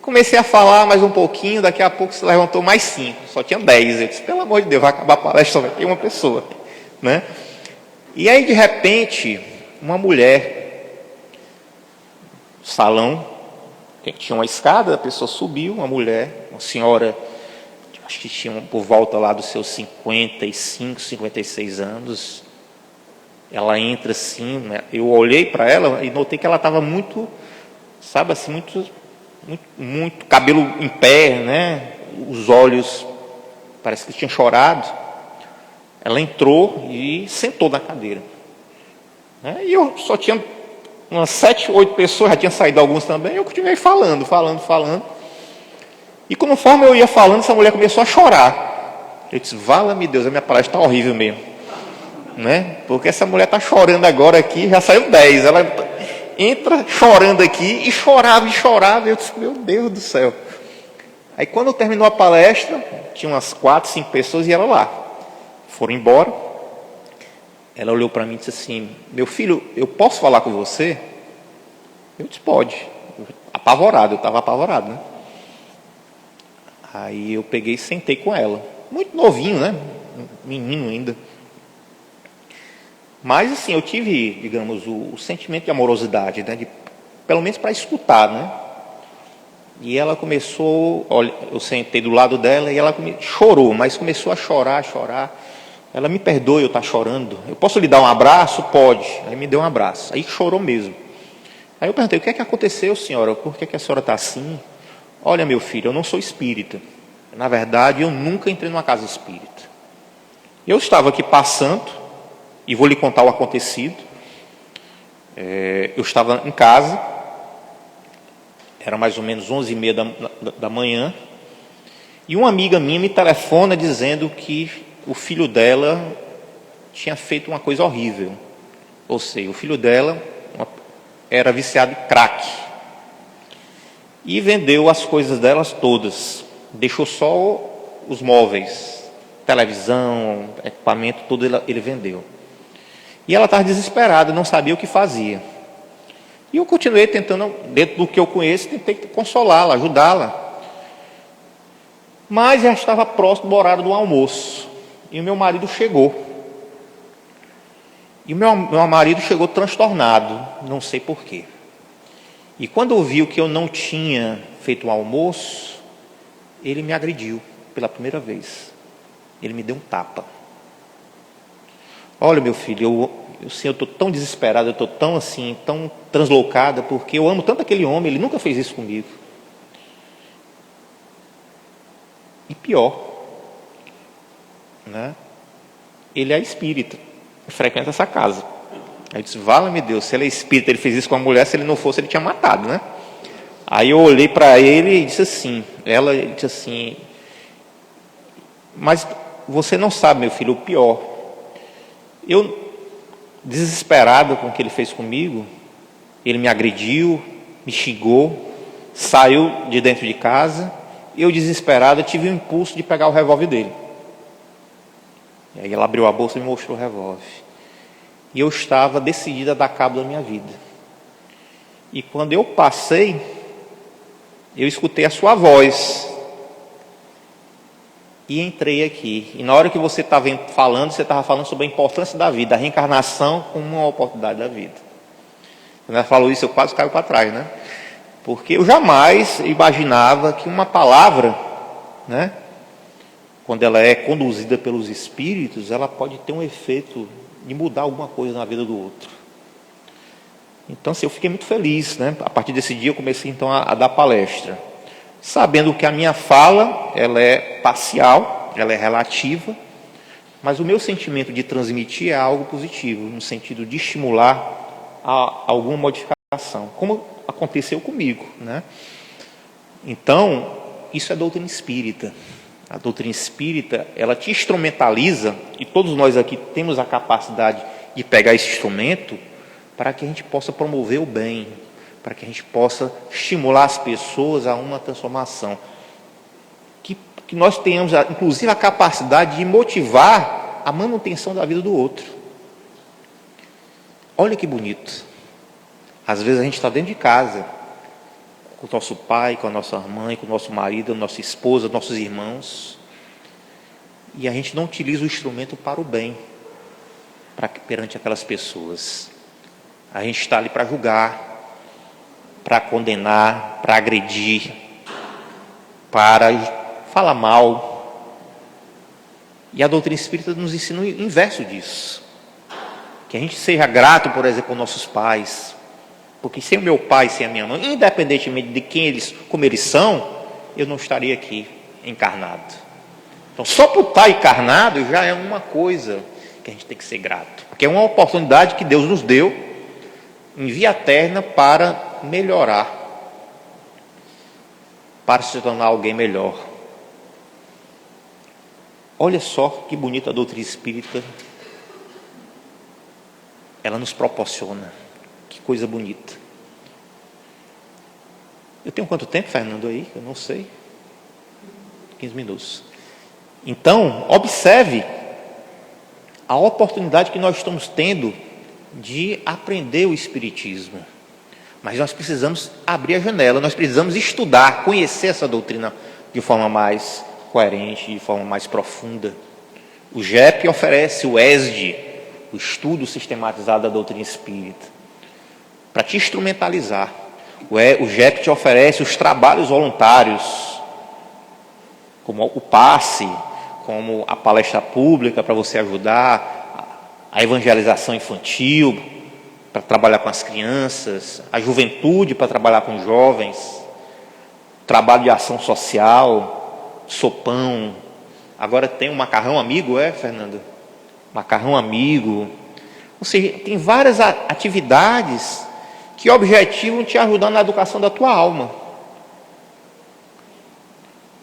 Comecei a falar mais um pouquinho, daqui a pouco se levantou mais 5, só tinha 10. Eu disse, pelo amor de Deus, vai acabar a palestra, só vai ter uma pessoa, né? E aí, de repente, uma mulher, salão, tinha uma escada, a pessoa subiu, uma mulher, uma senhora, acho que tinha por volta lá dos seus 55, 56 anos. Ela entra assim, né? Eu olhei para ela e notei que ela estava muito, sabe assim, muito cabelo em pé, né? Os olhos, parece que tinha chorado. Ela entrou e sentou na cadeira. Né? E eu só tinha umas 7, 8 pessoas, já tinha saído alguns também, eu continuei falando. E conforme eu ia falando, essa mulher começou a chorar. Eu disse, vala-me Deus, a minha palestra está horrível mesmo. Né? Porque essa mulher está chorando agora aqui, já saiu 10. Ela entra chorando aqui e chorava. Eu disse, meu Deus do céu. Aí quando terminou a palestra, tinha umas 4, 5 pessoas e ela lá. Foram embora. Ela olhou para mim e disse assim, meu filho, eu posso falar com você? Eu disse, pode. Eu estava apavorado, né? Aí eu peguei e sentei com ela. Muito novinho, né? Menino ainda. Mas assim, eu tive, digamos, o sentimento de amorosidade, né? Pelo menos para escutar, né? E ela começou, olha, eu sentei do lado dela e ela chorou, mas começou a chorar. Ela, me perdoe, eu estar chorando. Eu posso lhe dar um abraço? Pode. Aí me deu um abraço. Aí chorou mesmo. Aí eu perguntei, o que é que aconteceu, senhora? Por que a senhora está assim? Olha, meu filho, eu não sou espírita. Na verdade, eu nunca entrei numa casa espírita. Eu estava aqui passando, e vou lhe contar o acontecido. Eu estava em casa, era mais ou menos 11h30 da manhã, e uma amiga minha me telefona dizendo que o filho dela tinha feito uma coisa horrível. Ou seja, o filho dela era viciado em crack. E vendeu as coisas delas todas. Deixou só os móveis, televisão, equipamento, tudo ele vendeu. E ela estava desesperada, não sabia o que fazia. E eu continuei tentando, dentro do que eu conheço, tentei consolá-la, ajudá-la. Mas já estava próximo do horário do almoço. E o meu marido chegou. E o meu marido chegou transtornado, não sei porquê. E quando viu que eu não tinha feito o almoço, ele me agrediu pela primeira vez. Ele me deu um tapa. Olha, meu filho, eu estou tão desesperado, eu estou tão assim, tão translocada, porque eu amo tanto aquele homem, ele nunca fez isso comigo. E pior, né? Ele é espírita, frequenta essa casa. Aí eu disse, vala-me Deus, se ele é espírita, ele fez isso com a mulher, se ele não fosse, ele tinha matado, né? Aí eu olhei para ele e disse assim, ela disse assim, mas você não sabe, meu filho, o pior. Eu, desesperado com o que ele fez comigo, ele me agrediu, me xingou, saiu de dentro de casa, eu desesperado tive o impulso de pegar o revólver dele. E aí ela abriu a bolsa e me mostrou o revólver. E eu estava decidida a dar cabo da minha vida. E quando eu passei, eu escutei a sua voz. E entrei aqui. E na hora que você estava falando, você estava falando sobre a importância da vida, a reencarnação como uma oportunidade da vida. Quando ela falou isso, eu quase caio para trás, né? Porque eu jamais imaginava que uma palavra, né, quando ela é conduzida pelos espíritos, ela pode ter um efeito de mudar alguma coisa na vida do outro. Então, assim, eu fiquei muito feliz, né? A partir desse dia eu comecei então a dar palestra, sabendo que a minha fala, ela é parcial, ela é relativa, mas o meu sentimento de transmitir é algo positivo, no sentido de estimular alguma modificação, como aconteceu comigo, né? Então, isso é doutrina espírita. A doutrina espírita, ela te instrumentaliza, e todos nós aqui temos a capacidade de pegar esse instrumento para que a gente possa promover o bem, para que a gente possa estimular as pessoas a uma transformação. Que nós tenhamos, inclusive, a capacidade de motivar a manutenção da vida do outro. Olha que bonito. Às vezes a gente está dentro de casa, com o nosso pai, com a nossa mãe, com o nosso marido, a nossa esposa, nossos irmãos, e a gente não utiliza o instrumento para o bem, perante aquelas pessoas. A gente está ali para julgar, para condenar, para agredir, para falar mal. E a doutrina espírita nos ensina o inverso disso. Que a gente seja grato, por exemplo, aos nossos pais. Porque sem o meu pai, sem a minha mãe, independentemente de como eles são, eu não estaria aqui encarnado. Então, só por estar encarnado já é uma coisa que a gente tem que ser grato. Porque é uma oportunidade que Deus nos deu em via eterna para melhorar, para se tornar alguém melhor. Olha só que bonita a doutrina espírita, ela nos proporciona. Que coisa bonita. Eu tenho quanto tempo, Fernando, aí? Eu não sei. 15 minutos. Então, observe a oportunidade que nós estamos tendo de aprender o Espiritismo. Mas nós precisamos abrir a janela, nós precisamos estudar, conhecer essa doutrina de forma mais coerente, de forma mais profunda. O GEP oferece o ESD, o Estudo Sistematizado da Doutrina Espírita, para te instrumentalizar. O GEP te oferece os trabalhos voluntários, como o passe, como a palestra pública para você ajudar, a evangelização infantil, para trabalhar com as crianças, a juventude para trabalhar com os jovens, trabalho de ação social, sopão. Agora tem o macarrão amigo, Fernando? Macarrão amigo. Ou seja, tem várias atividades que objetivam te ajudar na educação da tua alma.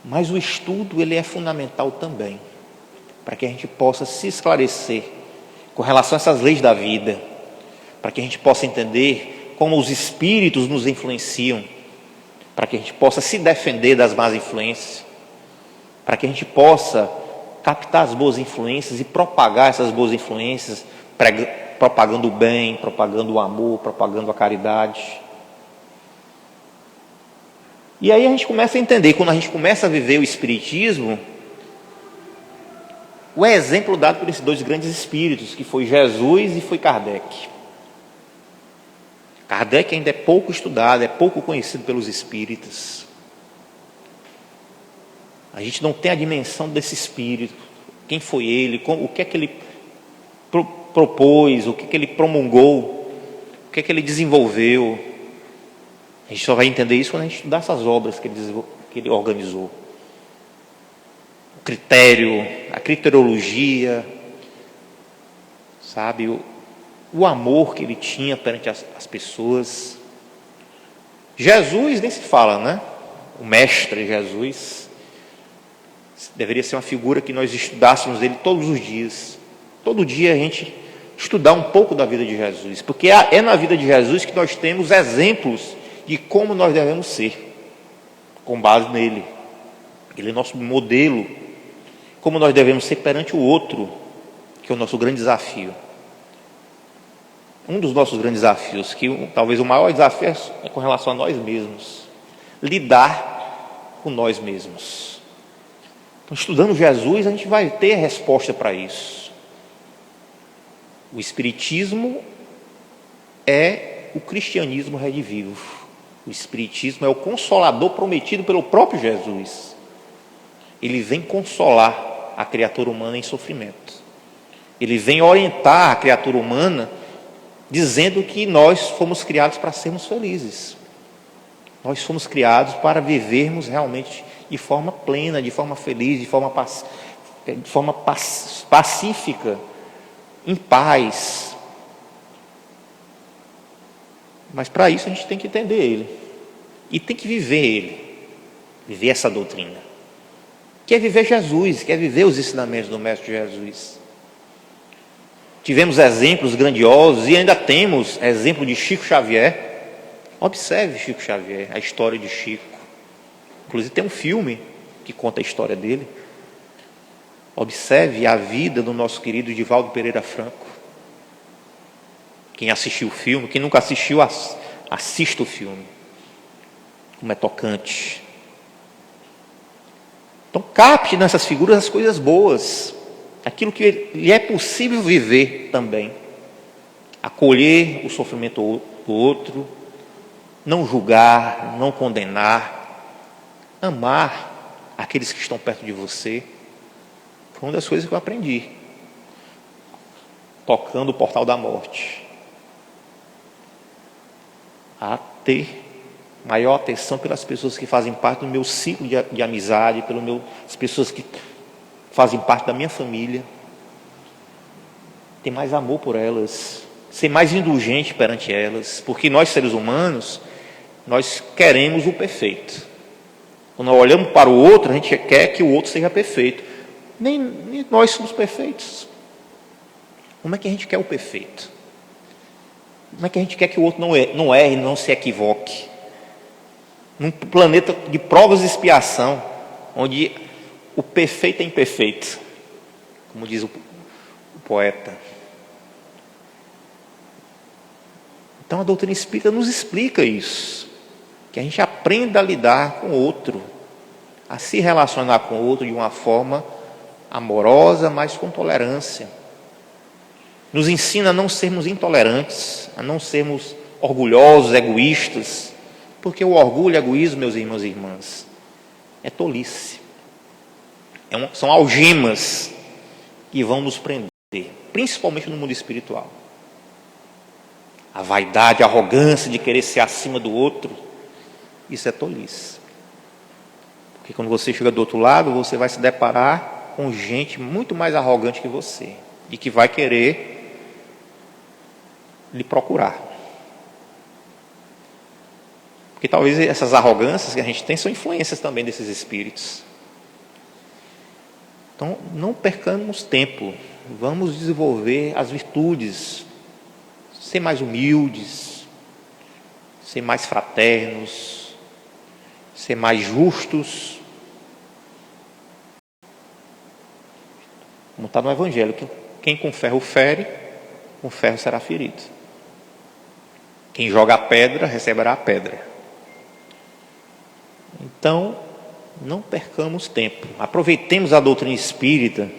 Mas o estudo, ele é fundamental também, para que a gente possa se esclarecer com relação a essas leis da vida, para que a gente possa entender como os espíritos nos influenciam, para que a gente possa se defender das más influências, para que a gente possa captar as boas influências e propagar essas boas influências, propagando o bem, propagando o amor, propagando a caridade. E aí a gente começa a entender, quando a gente começa a viver o Espiritismo, o exemplo dado por esses dois grandes espíritos, que foi Jesus e foi Kardec. Kardec ainda é pouco estudado, é pouco conhecido pelos espíritas. A gente não tem a dimensão desse espírito, quem foi ele, o que é que ele propôs, o que é que ele promulgou, o que é que ele desenvolveu. A gente só vai entender isso quando a gente estudar essas obras que ele organizou. O critério, a criteriologia, sabe, o amor que ele tinha perante as pessoas. Jesus nem se fala, né? O mestre Jesus deveria ser uma figura que nós estudássemos ele todos os dias. Todo dia a gente estudar um pouco da vida de Jesus, porque é na vida de Jesus que nós temos exemplos de como nós devemos ser, com base nele. Ele é nosso modelo. Como nós devemos ser perante o outro, que é o nosso grande desafio. um dos nossos grandes desafios, talvez o maior desafio é com relação a nós mesmos. Lidar com nós mesmos. Então, estudando Jesus, a gente vai ter resposta para isso. O Espiritismo é o cristianismo redivivo. O Espiritismo é o consolador prometido pelo próprio Jesus. Ele vem consolar a criatura humana em sofrimento. Ele vem orientar a criatura humana dizendo que nós fomos criados para sermos felizes. Nós fomos criados para vivermos realmente de forma plena, de forma feliz, de forma pacífica, em paz. Mas para isso a gente tem que entender ele. E tem que viver ele. Viver essa doutrina. Quer viver Jesus, quer viver os ensinamentos do Mestre Jesus. Tivemos exemplos grandiosos e ainda temos exemplo de Chico Xavier. Observe Chico Xavier, a história de Chico. Inclusive tem um filme que conta a história dele. Observe a vida do nosso querido Divaldo Pereira Franco. Quem assistiu o filme, quem nunca assistiu, assista o filme. Como é tocante. Então capte nessas figuras as coisas boas. Aquilo que lhe é possível viver também. Acolher o sofrimento do outro. Não julgar, não condenar. Amar aqueles que estão perto de você. Foi uma das coisas que eu aprendi. Tocando o portal da morte. A ter maior atenção pelas pessoas que fazem parte do meu ciclo de amizade, pelas pessoas que fazem parte da minha família, ter mais amor por elas, ser mais indulgente perante elas, porque nós seres humanos, nós queremos o perfeito. Quando nós olhamos para o outro, a gente quer que o outro seja perfeito. Nem nós somos perfeitos. Como é que a gente quer o perfeito? Como é que a gente quer que o outro não erre, não se equivoque? Num planeta de provas e expiação, onde o perfeito é imperfeito, como diz o poeta. Então a doutrina espírita nos explica isso, que a gente aprenda a lidar com o outro, a se relacionar com o outro de uma forma amorosa, mas com tolerância. Nos ensina a não sermos intolerantes, a não sermos orgulhosos, egoístas, porque o orgulho e o egoísmo, meus irmãos e irmãs, é tolice. São algemas que vão nos prender, principalmente no mundo espiritual. A vaidade, a arrogância de querer ser acima do outro, isso é tolice. Porque quando você chega do outro lado, você vai se deparar com gente muito mais arrogante que você e que vai querer lhe procurar. Porque talvez essas arrogâncias que a gente tem são influências também desses espíritos. Então, não percamos tempo. Vamos desenvolver as virtudes. Ser mais humildes. Ser mais fraternos. Ser mais justos. Como está no Evangelho. Quem com ferro fere, com ferro será ferido. Quem joga a pedra, receberá a pedra. Então, não percamos tempo. Aproveitemos a doutrina espírita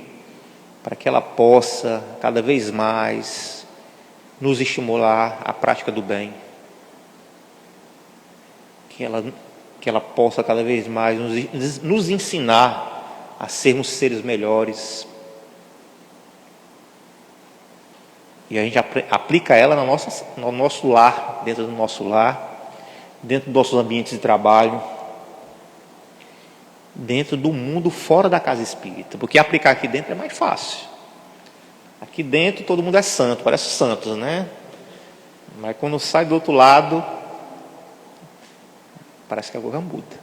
para que ela possa, cada vez mais, nos estimular à prática do bem. Que ela possa, cada vez mais, nos ensinar a sermos seres melhores. E a gente aplica ela no nosso lar, dentro do nosso lar, dentro dos nossos ambientes de trabalho, dentro do mundo fora da casa espírita, porque aplicar aqui dentro é mais fácil. Aqui dentro todo mundo é santo, parece santos, né? Mas quando sai do outro lado, parece que a coisa muda.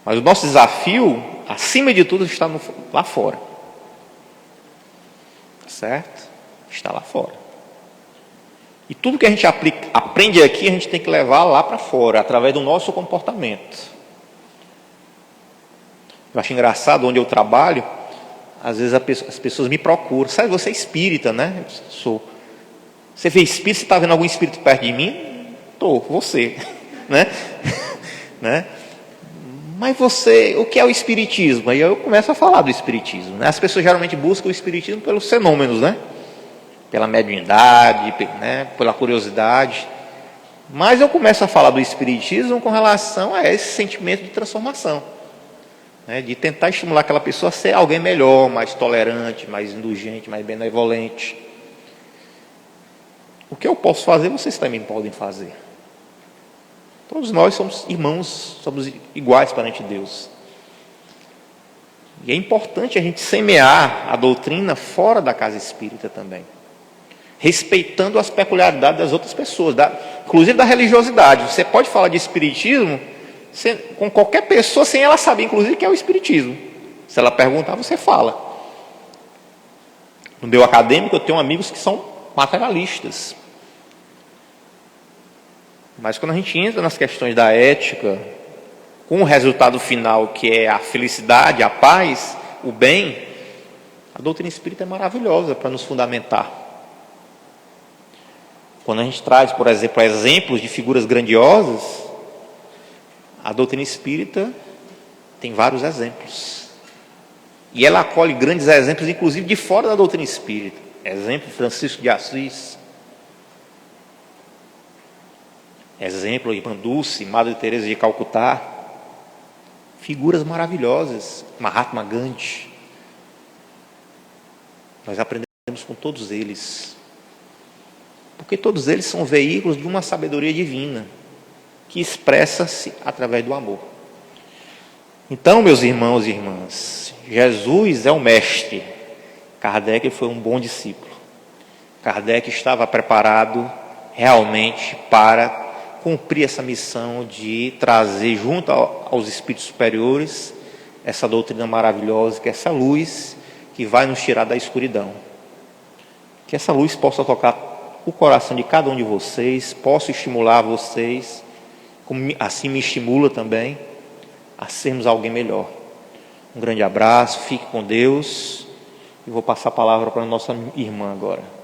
Mas o nosso desafio, acima de tudo, está lá fora. Certo? Está lá fora. E tudo que a gente aprende aqui, a gente tem que levar lá para fora, através do nosso comportamento. Eu acho engraçado, onde eu trabalho, às vezes as pessoas me procuram. Sabe, você é espírita, né? Eu sou. Você vê espírito, você está vendo algum espírito perto de mim? Estou, você. Né? Né? Mas você, o que é o espiritismo? Aí eu começo a falar do espiritismo. Né? As pessoas geralmente buscam o espiritismo pelos fenômenos, né? Pela mediunidade, né? Pela curiosidade. Mas eu começo a falar do espiritismo com relação a esse sentimento de transformação, né? De tentar estimular aquela pessoa a ser alguém melhor, mais tolerante, mais indulgente, mais benevolente. O que eu posso fazer, vocês também podem fazer. Todos nós somos irmãos, somos iguais perante Deus. E é importante a gente semear a doutrina fora da casa espírita também, respeitando as peculiaridades das outras pessoas, inclusive da religiosidade. Você pode falar de espiritismo com qualquer pessoa, sem ela saber, inclusive, que é o espiritismo. Se ela perguntar, você fala. No meu acadêmico, eu tenho amigos que são materialistas. Mas quando a gente entra nas questões da ética, com o resultado final, que é a felicidade, a paz, o bem, a doutrina espírita é maravilhosa para nos fundamentar. Quando a gente traz, por exemplo, exemplos de figuras grandiosas, a doutrina espírita tem vários exemplos. E ela acolhe grandes exemplos, inclusive de fora da doutrina espírita. Exemplo, Francisco de Assis. Exemplo, Irmã Dulce, Madre Teresa de Calcutá. Figuras maravilhosas. Mahatma Gandhi. Nós aprendemos com todos eles. Porque todos eles são veículos de uma sabedoria divina, que expressa-se através do amor. Então, meus irmãos e irmãs, Jesus é o mestre. Kardec foi um bom discípulo. Kardec estava preparado realmente para cumprir essa missão de trazer junto aos espíritos superiores essa doutrina maravilhosa, que é essa luz que vai nos tirar da escuridão. Que essa luz possa tocar o coração de cada um de vocês, possa estimular vocês, como assim me estimula também, a sermos alguém melhor. Um grande abraço, fique com Deus, e vou passar a palavra para a nossa irmã agora.